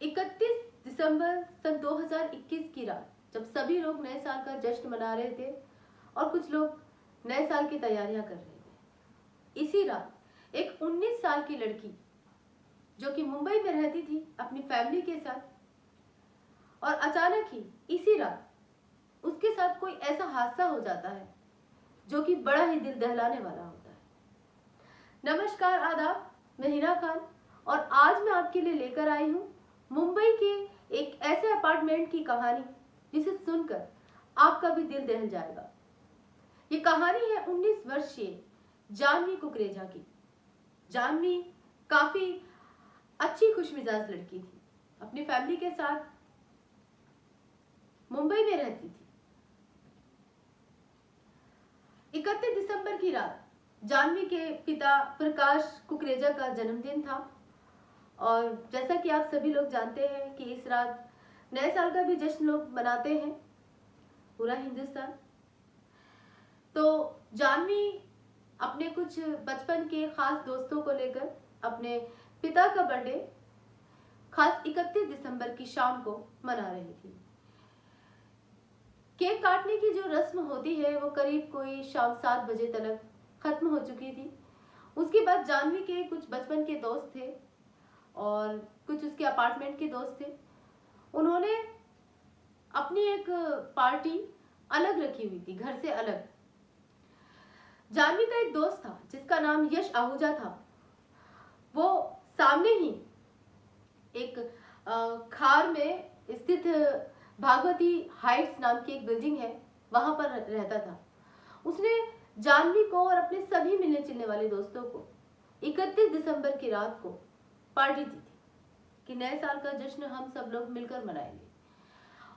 31 दिसंबर सन 2021 की रात, जब सभी लोग नए साल का जश्न मना रहे थे और कुछ लोग नए साल की तैयारियां कर रहे थे, इसी रात एक 19 साल की लड़की जो कि मुंबई में रहती थी अपनी फैमिली के साथ, और अचानक ही इसी रात उसके साथ कोई ऐसा हादसा हो जाता है जो कि बड़ा ही दिल दहलाने वाला होता है। नमस्कार, आदाब, मैं हिना खान और आज मैं आपके लिए लेकर आई हूँ मुंबई के एक ऐसे अपार्टमेंट की कहानी जिसे सुनकर आपका भी दिल दहल जाएगा। ये कहानी है 19 वर्षीय जानवी कुकरेजा की। जानवी काफी अच्छी खुशमिजाज लड़की थी, अपनी फैमिली के साथ मुंबई में रहती थी। 31 दिसंबर की रात जानवी के पिता प्रकाश कुकरेजा का जन्मदिन था और जैसा कि आप सभी लोग जानते हैं कि इस रात नए साल का भी जश्न लोग मनाते हैं, पूरा हिंदुस्तान। तो जानवी अपने कुछ बचपन के खास दोस्तों को लेकर अपने पिता का बर्थडे खास 31 दिसंबर की शाम को मना रही थी। केक काटने की जो रस्म होती है वो करीब कोई शाम 7 बजे तक खत्म हो चुकी थी। उसके बाद जानवी के कुछ बचपन के दोस्त थे और कुछ उसके अपार्टमेंट के दोस्त थे। उन्होंने अपनी एक पार्टी अलग रखी हुई थी, घर से अलग। जानवी का एक दोस्त था जिसका नाम यश आहूजा था। वो सामने ही एक खार में स्थित भागवती हाइट्स नाम की एक बिल्डिंग है, वहां पर रहता था। उसने जानवी को और अपने सभी मिलने जुलने वाले दोस्तों को 31 दिसंबर की रात को पार्टी दी थी कि नए साल का जश्न हम सब लोग मिलकर मनाएंगे।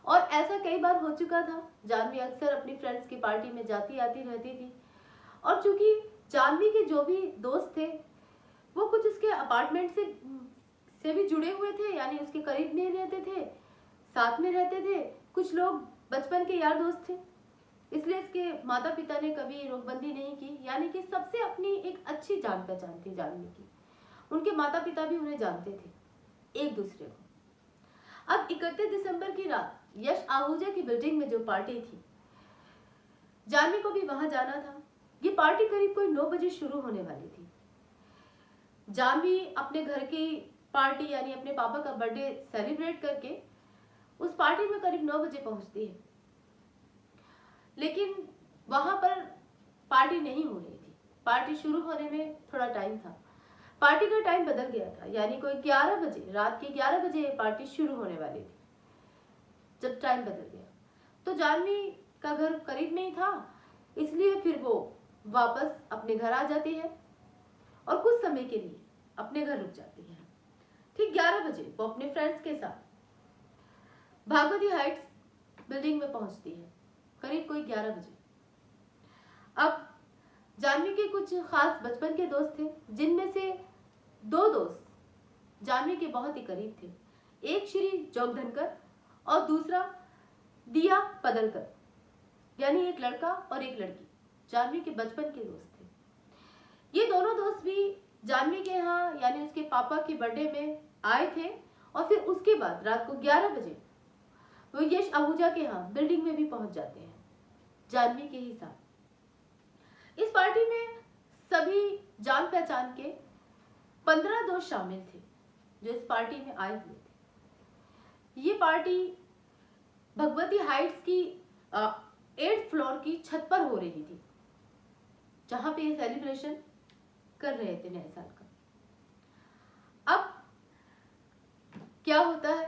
और ऐसा कई बार हो चुका था। जानवी अक्सर अपनी फ्रेंड्स की पार्टी में जाती आती रहती थी और चूंकि जानवी के जो भी दोस्त थे वो कुछ उसके अपार्टमेंट से भी जुड़े हुए थे, यानी उसके करीब नहीं रहते थे, साथ में रहते थे। कुछ लोग बचपन के यार दोस्त थे, इसलिए इसके माता पिता ने कभी रोकबंदी नहीं की, यानी कि सबसे अपनी एक अच्छी जान पहचान थी जानवी की। उनके माता पिता भी उन्हें जानते थे एक दूसरे को। अब 31 दिसंबर की रात यश आहूजा की बिल्डिंग में जो पार्टी थी, जानवी को भी वहां जाना था। ये पार्टी करीब कोई 9 बजे शुरू होने वाली थी। जानवी अपने घर की पार्टी यानी अपने पापा का बर्थडे सेलिब्रेट करके उस पार्टी में करीब 9 बजे पहुंचती है, लेकिन वहां पर पार्टी नहीं हो रही थी। पार्टी शुरू होने में थोड़ा टाइम था। पार्टी का टाइम बदल गया था, यानी कोई 11 बजे, रात के 11 बजे पार्टी शुरू होने वाली थी। जब टाइम बदल गया तो जानवी का घर करीब में ही था, इसलिए फिर वो वापस अपने घर आ जाती है और कुछ समय के लिए अपने घर रुक जाती है। ठीक 11 बजे वो अपने फ्रेंड्स के साथ भागवती हाइट्स बिल्डिंग में पहुंचती है, करीब कोई 11 बजे। अब जानवी के कुछ खास बचपन के दोस्त थे, जिनमें से 2 दोस्त जानवी के बहुत ही करीब थे। एक श्री जोगधनकर और दूसरा दिया पदलकर, यानी एक लड़का और एक लड़की जानवी के बचपन के दोस्त थे। ये दोनों दोस्त भी जानवी के यहाँ यानी उसके पापा के बर्थडे में आए थे और फिर उसके बाद रात को 11 बजे वो यश आहूजा के यहाँ बिल्डिंग में भी पहुंच जाते हैं जानवी के ही साथ। इस पार्टी में सभी जान पहचान के 15 दोस्त शामिल थे जो इस पार्टी में आए हुए थे। ये पार्टी भगवती हाइट्स की 8th फ्लोर की छत पर हो रही थी, जहां पे ये सेलिब्रेशन कर रहे थे नए साल का। अब क्या होता है,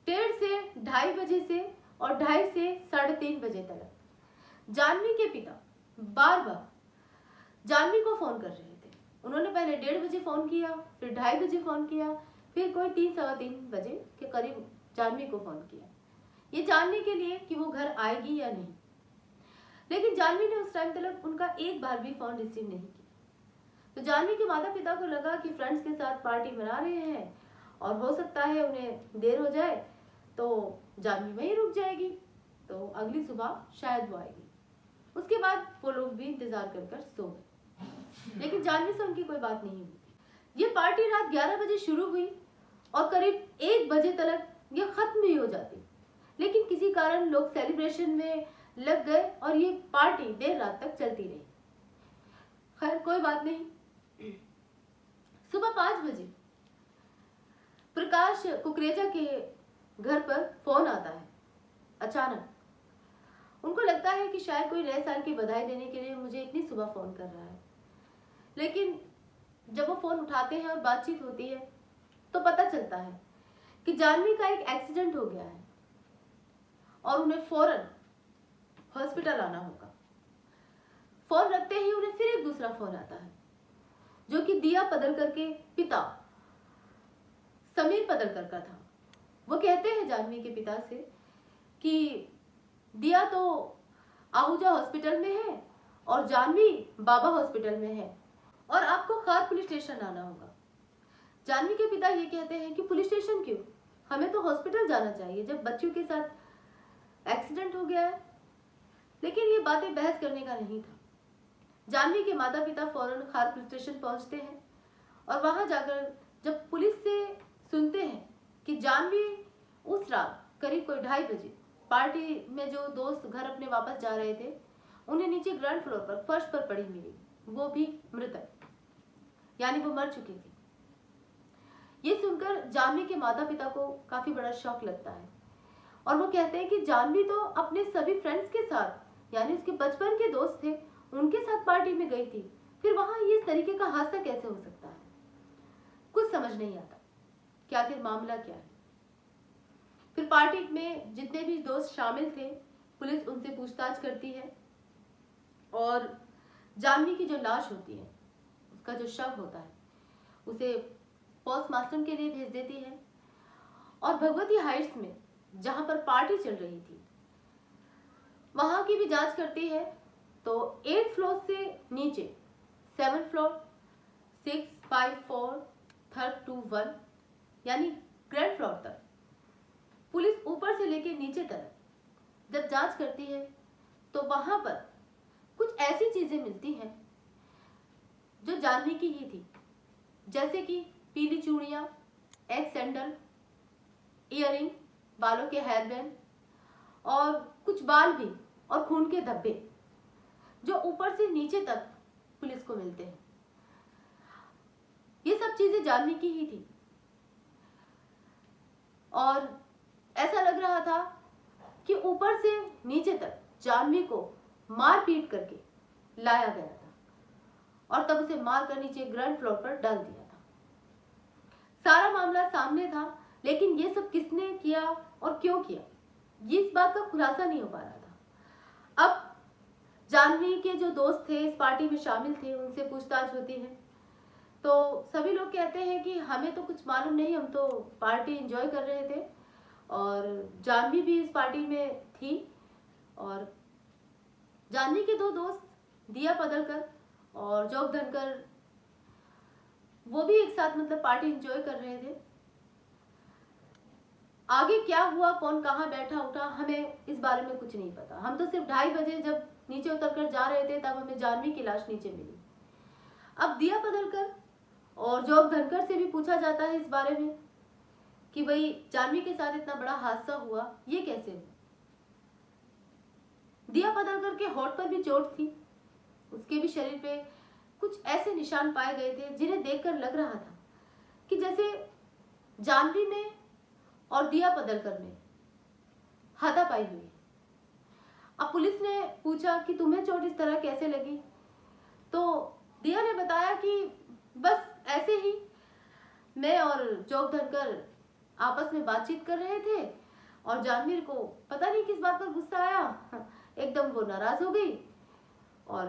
1:30 से 2:30 बजे से और 2:30 से 3:30 बजे तक जानवी के पिता बार बार जानवी को फोन कर रहे थे। उन्होंने पहले 1:30 बजे फोन किया, फिर 2:30 बजे फोन किया, फिर कोई 3 सवा 3 बजे के करीब जानवी को फोन किया, ये जानने के लिए कि वो घर आएगी या नहीं। लेकिन जानवी ने उस टाइम तक उनका एक बार भी फोन रिसीव नहीं किया। तो जानवी के माता पिता को लगा कि फ्रेंड्स के साथ पार्टी मना रहे हैं और हो सकता है उन्हें देर हो जाए, तो जानवी वहीं रुक जाएगी, तो अगली सुबह शायद वो आएगी। उसके बाद वो लोग भी इंतजार कर सो गए, लेकिन जानवी से उनकी कोई बात नहीं हुई। ये पार्टी रात 11 बजे शुरू हुई और करीब 1 1 बजे तक ये खत्म नहीं हो जाती, लेकिन किसी कारण लोग सेलिब्रेशन में लग गए और ये पार्टी देर रात तक चलती रही। खैर कोई बात नहीं। सुबह 5 बजे प्रकाश कुकरेजा के घर पर फोन आता है अचानक। उनको लगता है कि शायद कोई नए साल की बधाई देने के लिए मुझे इतनी सुबह फोन कर रहा है, लेकिन जब वो फोन उठाते हैं और बातचीत होती है तो पता चलता है कि जानवी का एक एक्सीडेंट हो गया है और उन्हें फौरन हॉस्पिटल आना होगा। फोन रखते ही उन्हें फिर एक दूसरा फोन आता है जो कि दिया पदलकर के पिता समीर पदलकर का था। वो कहते हैं जानवी के पिता से कि दिया तो आहूजा हॉस्पिटल में है और जानवी बाबा हॉस्पिटल में है और आपको खार पुलिस स्टेशन आना होगा। जानवी के पिता ये कहते हैं कि पुलिस स्टेशन क्यों, हमें तो हॉस्पिटल जाना चाहिए जब बच्चों के साथ एक्सीडेंट हो गया है। लेकिन ये बातें बहस करने का नहीं था। जानवी के माता पिता फौरन खार पुलिस स्टेशन पहुंचते हैं और वहां जाकर जब पुलिस से सुनते हैं कि जानवी उस रात करीब कोई 2:30 बजे पार्टी में जो दोस्त घर अपने वापस जा रहे थे उन्हें नीचे ग्राउंड फ्लोर पर फर्श पर पड़ी मिली, वो भी मृतक, यानी वो मर चुकी थी। ये सुनकर जानवी के माता पिता को काफी बड़ा शॉक लगता है और वो कहते हैं कि जानवी तो अपने सभी फ्रेंड्स के साथ, यानी उसके बचपन के दोस्त थे, उनके साथ पार्टी में गई थी, फिर वहां ये तरीके का हादसा कैसे हो सकता है। कुछ समझ नहीं आता कि आखिर मामला क्या है। फिर पार्टी में जितने भी दोस्त शामिल थे पुलिस उनसे पूछताछ करती है और जानवी की जो लाश होती है, उसका जो शव होता है, उसे पोस्टमार्टम के लिए भेज देती है और भगवती हाइट्स में जहां पर पार्टी चल रही थी वहां की भी जांच करती है। तो 8 फ्लोर से नीचे 7 फ्लोर 6, 5, 4, 3, 2, 1 यानी ग्राउंड फ्लोर तक पुलिस ऊपर से लेकर नीचे तक जब जांच करती है तो वहां पर कुछ ऐसी चीजें मिलती हैं जो जानवी की ही थी, जैसे कि पीली चूड़ियां, एक सैंडल, इयररिंग, बालों के हेयर बैंड और कुछ बाल भी और खून के धब्बे जो ऊपर से नीचे तक पुलिस को मिलते हैं। ये सब चीजें जानवी की ही थी और ऐसा लग रहा था कि ऊपर से नीचे तक जानवी को मार पीट करके लाया गया था और तब उसे मार कर नीचे ग्राउंड फ्लोर पर डाल दिया था। सारा मामला सामने था, लेकिन ये सब किसने किया और क्यों किया, ये इस बात का खुलासा नहीं हो पा रहा था। अब जानवी के जो दोस्त थे इस पार्टी में शामिल थे, उनसे पूछताछ होती है तो सभी लोग कहते हैं कि हमें तो कुछ मालूम नहीं, हम तो पार्टी एंजॉय कर रहे थे और जानवी भी इस पार्टी में थी और जानवी के 2 दोस्त दिया पदलकर और जोग धनकर वो भी एक साथ मतलब पार्टी एंजॉय कर रहे थे। आगे क्या हुआ, कौन कहाँ बैठा उठा, हमें इस बारे में कुछ नहीं पता। हम तो सिर्फ 2:30 बजे जब नीचे उतरकर जा रहे थे तब हमें जानवी की लाश नीचे मिली। अब दिया पदलकर और जोग धनकर से भी पूछा जाता है इस बारे में कि भाई जानवी के साथ इतना बड़ा हादसा हुआ, ये कैसे हुआ। दिया पदलकर के होठ पर भी चोट थी, उसके भी शरीर पे कुछ ऐसे निशान पाए गए थे जिन्हें देखकर लग रहा था कि जैसे जानवी में और दिया पदलकर में हाथापाई हुई। अब पुलिस ने पूछा कि तुम्हें चोट इस तरह कैसे लगी, तो दिया ने बताया कि बस ऐसे ही मैं और जोग धनकर आपस में बातचीत कर रहे थे और जानवी को पता नहीं किस बात पर गुस्सा आया, एकदम वो नाराज हो गई और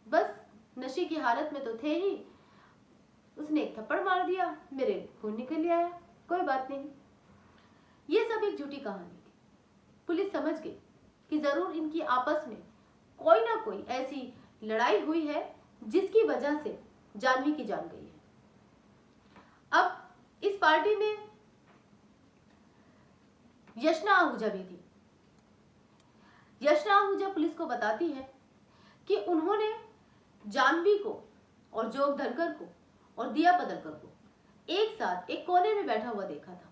बस नशे की हालत में तो थे ही, उसने एक थप्पड़ मार दिया, मेरे खून निकल आया। कोई बात नहीं, ये सब एक झूठी कहानी थी। पुलिस समझ गई कि जरूर इनकी आपस में कोई ना कोई ऐसी लड़ाई हुई है जिसकी वजह से जानवी की जान गई है। अब इस पार्टी में यशना आहूजा भी थी। यशना आहूजा पुलिस को बताती है कि उन्होंने जानवी को और जोग धनकर को और दिया पदलकर को एक साथ एक कोने में बैठा हुआ देखा था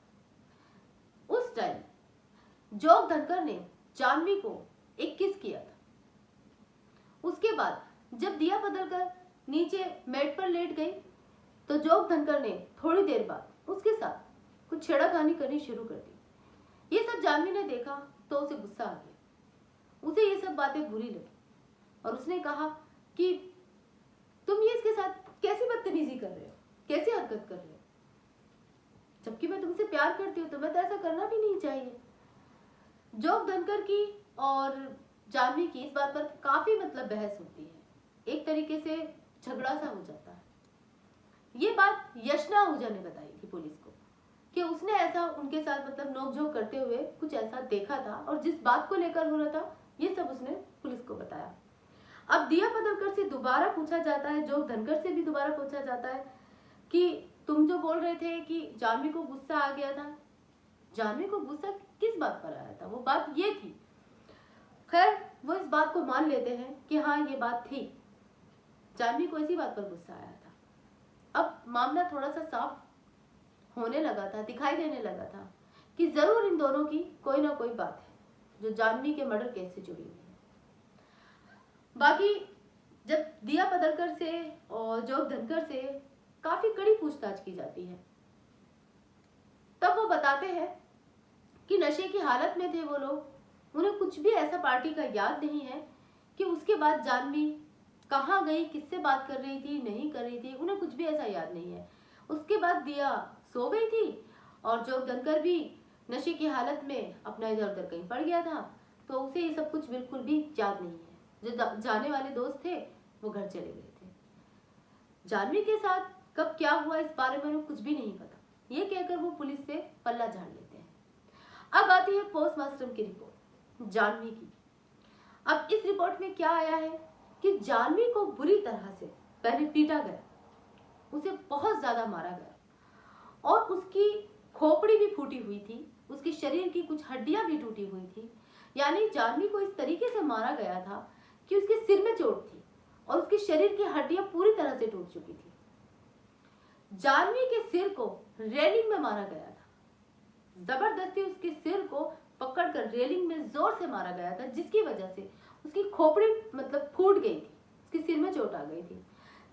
उस टाइम जोग धनकर ने जानवी को एक किस किया था। उसके बाद जब दिया बदलकर नीचे मेट पर लेट गई तो जोग धनकर ने थोड़ी देर बाद उसके साथ कुछ छेड़खानी करनी शुरू कर दी। ये सब जानवी ने देखा तो उसे गुस्सा आ गया। उसे ये सब बातें बुरी लगी और उसने कहा कि तुम ये इसके साथ कैसी बदतमीजी कर रहे हो, कैसी हरकत कर रहे हो, जबकि मैं तुमसे प्यार करती हूँ, तुम्हें तो ऐसा करना भी नहीं चाहिए। जोग धनकर की और जानवी की इस बात पर काफी बहस होती है, एक तरीके से झगड़ा सा हो जाता है। ये बात यशना आहूजा ने बताई थी पुलिस को कि उसने ऐसा उनके साथ नोकझोंक करते हुए कुछ ऐसा देखा था और जिस बात को लेकर हो रहा था ये सब उसने पुलिस को बताया। अब दिया पदलकर से दोबारा पूछा जाता है, जोग धनकर से भी दोबारा पूछा जाता है कि तुम जो बोल रहे थे कि जानवी को गुस्सा आ गया था, जानवी को गुस्सा किस बात पर आया था? वो बात ये थी, खैर वो इस बात को मान लेते हैं कि हाँ ये बात थी, जानवी को इसी बात पर गुस्सा आया था। अब मामला थोड़ा सा साफ होने लगा था, दिखाई देने लगा था कि जरूर इन दोनों की कोई ना कोई बात है जो जानवी के मर्डर केस से जुड़ी हुई है। बाकी जब दिया पदलकर से और जोग धनकर से काफी कड़ी पूछताछ की जाती है तब वो बताते हैं कि नशे की हालत में थे वो लोग, उन्हें कुछ भी ऐसा पार्टी का याद नहीं है कि उसके बाद जानवी कहाँ गई, किससे बात कर रही थी, नहीं कर रही थी, उन्हें कुछ भी ऐसा याद नहीं है। उसके बाद दिया सो गई थी और जोग धनकर भी नशे की हालत में अपना इधर उधर कहीं पड़ गया था, तो उसे ये सब कुछ बिल्कुल भी याद नहीं है। जो जाने वाले दोस्त थे वो घर चले गए थे। जानवी के साथ कब क्या हुआ इस बारे में उन्हें कुछ भी नहीं पता, ये कहकर वो पुलिस से पल्ला झाड़ लेते हैं। अब आती है पोस्टमार्टम की रिपोर्ट जानवी की। अब इस रिपोर्ट में क्या आया है कि जानवी को बुरी तरह से पहले पीटा गया, उसे बहुत ज्यादा मारा गया और उसकी खोपड़ी भी फूटी हुई थी, उसके शरीर की कुछ हड्डियां भी टूटी हुई थी। यानी जानवी को इस तरीके से मारा गया था कि उसके सिर में चोट थी और उसके शरीर की हड्डियां पूरी तरह से टूट चुकी थी। जानवी के सिर को रेलिंग में मारा गया था, जबरदस्ती उसके सिर को पकड़कर रेलिंग में जोर से मारा गया था, जिसकी वजह से उसकी खोपड़ी फूट गई थी, उसके सिर में चोट आ गई थी।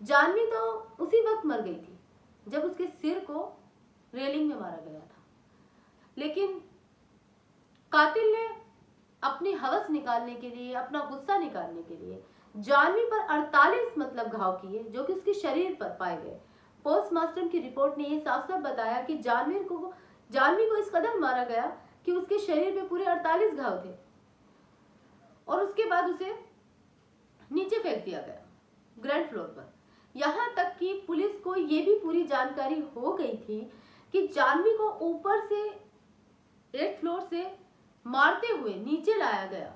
जानवी तो उसी वक्त मर गई थी जब उसके सिर को रेलिंग में मारा गया था, लेकिन कातिल ने अपनी हवस निकालने के लिए, अपना गुस्सा निकालने के लिए जानवी पर 48 घाव किए जो कि उसके शरीर पर पाए गए। पोस्टमार्टम की रिपोर्ट ने यह साफ साफ बताया कि जानवी को इस कदर मारा गया कि उसके शरीर में पूरे 48 घाव थे और उसके बाद उसे नीचे फेंक दिया गया ग्राउंड फ्लोर पर। यहां तक कि पुलिस को यह भी पूरी जानकारी हो गई थी कि जानवी को ऊपर से 8th फ्लोर से मारते हुए नीचे लाया गया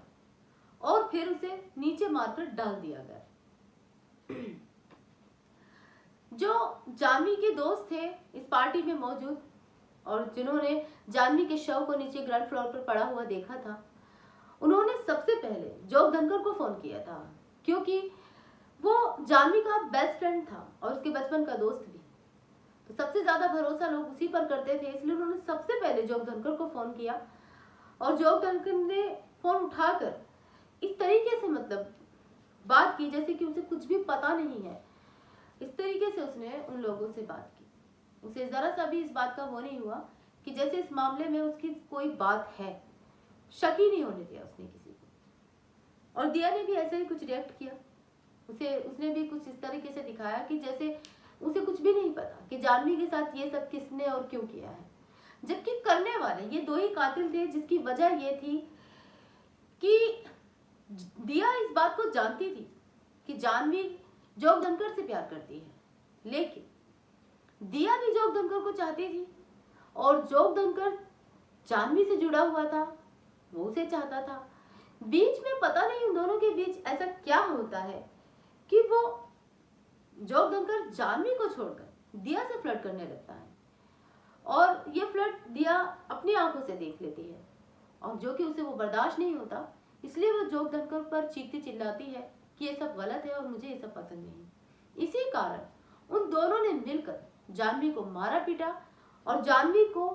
और फिर उसे नीचे मारकर डाल दिया गया। जो जानवी के दोस्त थे इस पार्टी में मौजूद और जिन्होंने जानवी के शव को नीचे ग्राउंड फ्लोर पर पड़ा हुआ देखा था, उन्होंने सबसे पहले जोग धनकर को फोन किया था, क्योंकि वो जानवी का बेस्ट फ्रेंड था और उसके बचपन का दोस्त भी, तो सबसे ज्यादा भरोसा लोग उसी पर करते थे। इसलिए उन्होंने सबसे पहले जोग धनकर को फोन किया और जोग धनकर ने फोन उठाकर इस तरीके से बात की जैसे कि उसे कुछ भी पता नहीं है। इस तरीके से उसने उन लोगों से बात की, उसे जरा सा भी इस बात का वो नहीं हुआ कि जैसे इस मामले में उसकी कोई बात है, शक ही नहीं होने दिया उसने किसी को। और दिया ने भी ऐसे ही कुछ रिएक्ट किया, उसने भी कुछ इस तरीके से दिखाया कि जैसे उसे कुछ भी नहीं पता कि जानवी के साथ ये सब किसने और क्यों किया है, जबकि करने वाले ये दो ही कातिल थे, जिसकी वजह ये थी कि दिया इस बात को जानती थी कि जानवी जोग धनकर से प्यार करती है, लेकिन दिया भी जोग धनकर को चाहती थी और जोग धनकर जानवी से जुड़ा हुआ था, वो उसे चाहता था। बीच में पता नहीं उन दोनों के बीच ऐसा क्या होता है कि वो जोग धनकर जानवी को छोड़कर दिया से फ्लर्ट करने लगता है और ये फ्लर्ट दिया अपनी आंखों से देख लेती है और जो कि उसे वो बर्दाश्त नहीं होता, इसलिए वो जोग धनकर पर चीखती चिल्लाती है कि ये सब गलत है और मुझे ये सब पसंद नहीं। इसी कारण उन दोनों ने मिलकर जानवी को मारा पीटा और जानवी को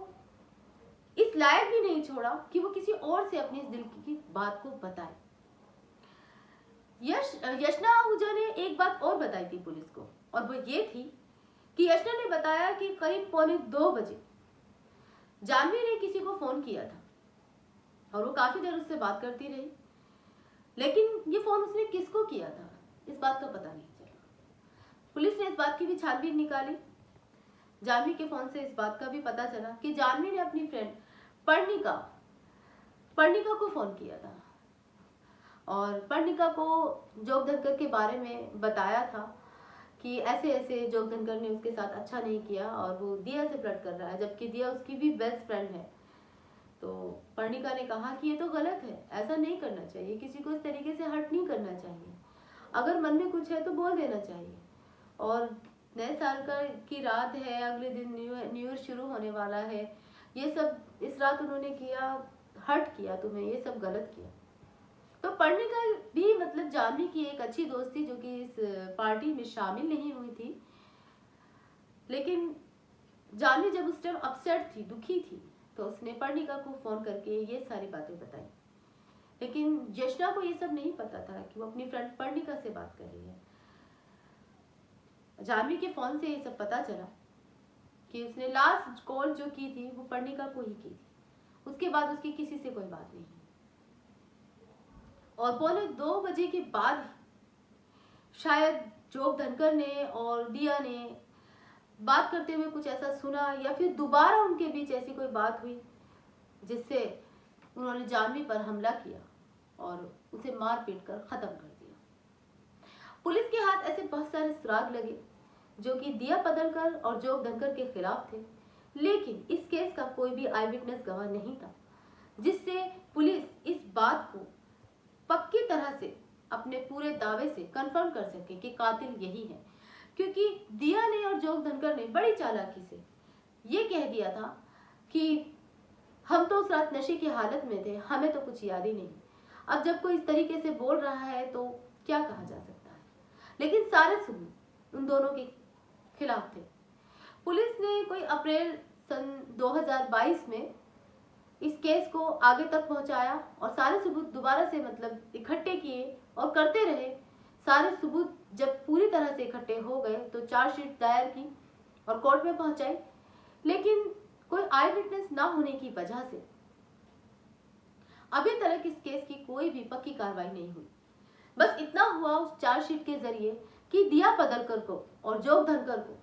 इस इस लायक भी नहीं छोड़ा कि वो किसी और से अपनी इस दिल की बात को बताए। यशना आहूजा ने एक बात और बताई थी पुलिस को, और वो ये थी कि यशना ने बताया कि करीब 1:45 बजे जानवी ने किसी को फोन किया था और वो काफी देर उससे बात करती रही, लेकिन ये फोन उसने किसको किया था इस बात का पता नहीं चला। पुलिस ने इस बात की भी छानबीन निकाली। जानवी के फोन से इस बात का भी पता चला कि जानवी ने अपनी फ्रेंड पर्णिका को फोन किया था और पर्णिका को जोग धनकर के बारे में बताया था कि ऐसे ऐसे जोग धनकर ने उसके साथ अच्छा नहीं किया और वो दिया से फ्लर्ट कर रहा है, जबकि दिया उसकी भी बेस्ट फ्रेंड है। तो पर्णिका ने कहा कि ये तो गलत है, ऐसा नहीं करना चाहिए, किसी को इस तरीके से हर्ट नहीं करना चाहिए, अगर मन में कुछ है तो बोल देना चाहिए। और नए साल की रात है, अगले दिन न्यू ईयर शुरू होने वाला है, ये सब इस रात उन्होंने किया, हर्ट किया तुम्हें, ये सब गलत किया। तो पर्णिका भी मतलब जानवी की एक अच्छी दोस्त थी जो कि इस पार्टी में शामिल नहीं हुई थी, लेकिन जानवी जब उस टाइम अपसेट थी, दुखी थी, तो उसने पर्णिका को फोन करके ये सारी बातें बताई। लेकिन यशना को ये सब नहीं पता था कि वो अपनी फ्रेंड पर्णिका से बात कर रही है। जानवी के फोन से ये सब पता चला कि उसने लास्ट कॉल जो की थी वो पर्णिका को ही की थी, उसके बाद उसकी किसी से कोई बात नहीं। और 1:45 बजे के बाद शायद जोग धनकर ने और दिया ने बात करते हुए कुछ ऐसा सुना, या फिर दोबारा उनके बीच ऐसी कोई बात हुई जिससे उन्होंने जानवी पर हमला किया और उसे मार पीट कर खत्म कर दिया। पुलिस के हाथ ऐसे बहुत सारे सुराग लगे जो कि दिया पदलकर और जोग धनकर के खिलाफ थे, लेकिन इस केस का कोई भी आई विटनेस गवाह नहीं था, जिससे पुलिस इस बात को पक्की तरह से अपने पूरे दावे से कंफर्म कर सके कि कातिल यही है। क्योंकि दिया ने और जोग धनकर ने बड़ी चालाकी से ये कह दिया था कि हम तो उस रात नशे की हालत में थे, हमें तो कुछ याद ही नहीं। अब जब कोई इस तरीके से बोल रहा है तो क्या कहा जा सकता है, लेकिन सारे सबूत उन दोनों के खिलाफ थे। पुलिस ने कोई अप्रैल सन 2022 में इस केस को आगे तक पहुंचाया और सारे सबूत दोबारा से मतलब इकट्ठे किए और करते रहे। सारे सबूत जब पूरी तरह से इकट्ठे हो गए तो चार्जशीट दायर की और कोर्ट में पहुंचाई, लेकिन कोई आई विटनेस ना होने की वजह से अभी तक इस केस की कोई भी पक्की कार्रवाई नहीं हुई। बस इतना हुआ उस चार्जशीट के जरिए कि दिया पदलकर को और जोग धनकर को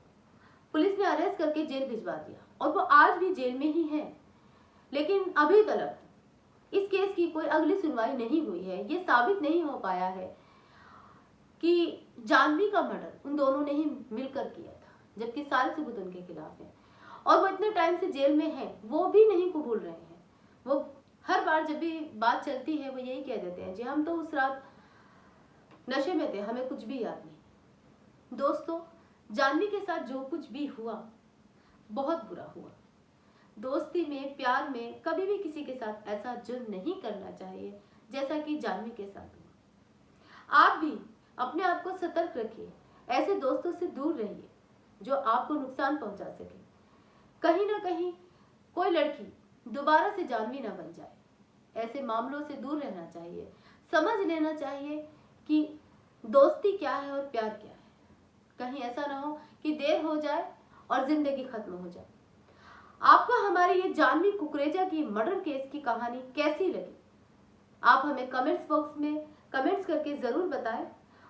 पुलिस ने अरेस्ट करके जेल भिजवा दिया और वो आज भी जेल में ही है। लेकिन अभी तक इस केस की कोई अगली सुनवाई नहीं हुई है। ये साबित नहीं हो पाया है कि जानवी का मर्डर उन दोनों ने ही मिलकर किया था, जबकि सारे सबूत उनके खिलाफ हैं और वो इतने टाइम से जेल में हैं, वो भी नहीं कबूल रहे हैं। वो हर बार जब भी बात चलती है वो यही कह देते हैं जी हम तो उस रात नशे में थे, हमें कुछ भी याद नहीं। दोस्तों, जानवी के साथ जो कुछ भी हुआ बहुत बुरा हुआ। दोस्ती में, प्यार में कभी भी किसी के साथ ऐसा जुर्म नहीं करना चाहिए जैसा कि जानवी के साथ हुआ। आप भी अपने आप को सतर्क रखिए, ऐसे दोस्तों से दूर रहिए जो आपको नुकसान पहुंचा सके। कहीं ना कहीं कोई लड़की दोबारा से जानवी ना बन जाए, ऐसे मामलों से दूर रहना चाहिए। समझ लेना चाहिए कि दोस्ती क्या है और प्यार क्या है। कहीं ऐसा ना हो कि देर हो जाए और जिंदगी खत्म हो जाए। आपको हमारी ये जानवी कुकरेजा की मर्डर केस की कहानी कैसी लगी, आप हमें कमेंट्स बॉक्स में कमेंट्स करके जरूर बताएं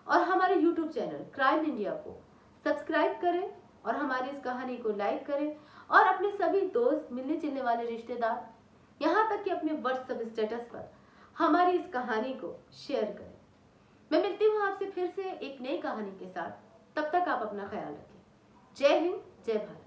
और हमारे YouTube चैनल क्राइम इंडिया को सब्सक्राइब करें और हमारी इस कहानी को लाइक करें और अपने सभी दोस्त, मिलने जुलने वाले रिश्तेदार, यहाँ तक कि अपने व्हाट्सएप स्टेटस पर हमारी इस कहानी को शेयर करें। मैं मिलती हूँ आपसे फिर से एक नई कहानी के साथ। तब तक आप अपना ख्याल रखें। जय हिंद, जय भारत।